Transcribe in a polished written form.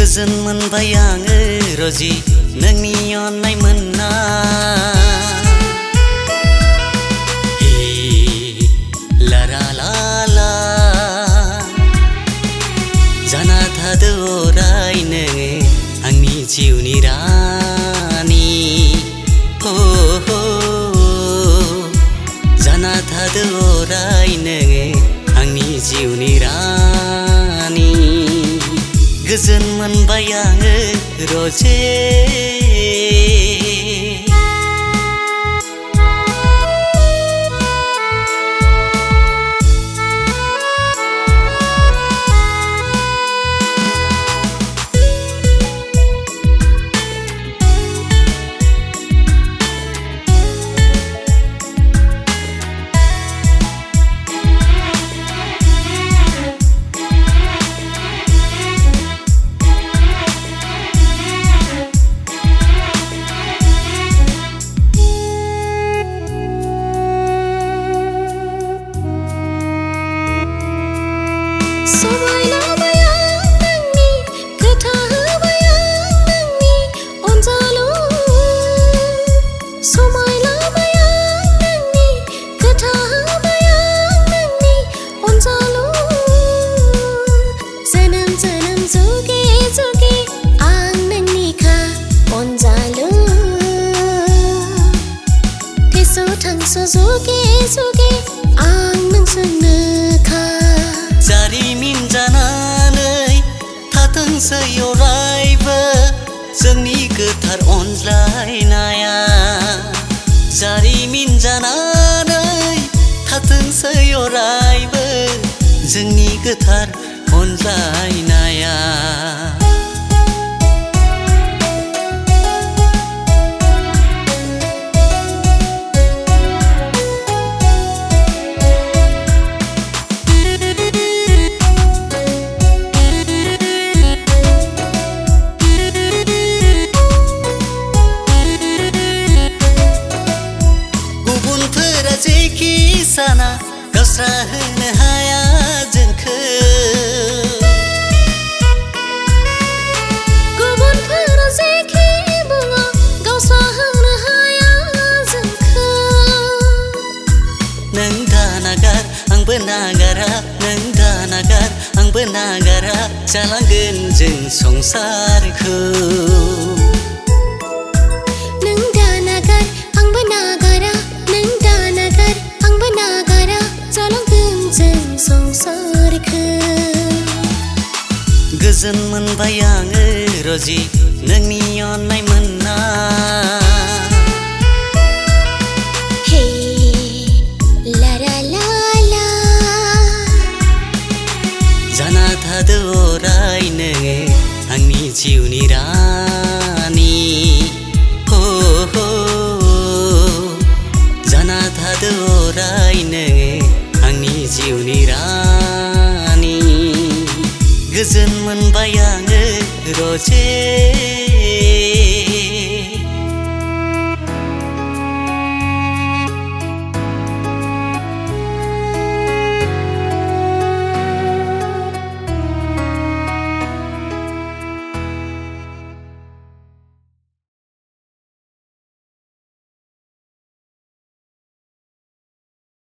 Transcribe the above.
गोजोन मोनबाय आङो रजि नोंनि अननाय मोनना ला ला ला जाना थादो अराय नोङो आंनि जिउनि रानि हो जाना थादो अराय नोङो आंनि जिउनि रानि गोजोन मोनबाय आङो रजे जारिमिन जानानै थाथोंसै अरायबो जोंनि गोथार अनज्लायनाया जारिमिन जानानै थाथोंसै अरायबो जोंनि गोथार अनज्लायनाया साना गावस्रा होनो हाया जोंखौ गुबुनफोरा जेखि बुङो गावस्रा होनो हाया जोंखौ नों दा नागार आंबो नागारा नों दा नागार आंबो नागारा जालांगोन जों संसारखौ गोजोन मोनबाय आङो रजि नोंनि अननाय मोनना हे ला ला ला ला जाना थादो अराय नोङो आंनि जिउनि रानि हो जाना थादो अराय नोङो आंनि जिउनि रानि गोजोन मोनबाय आङो रजे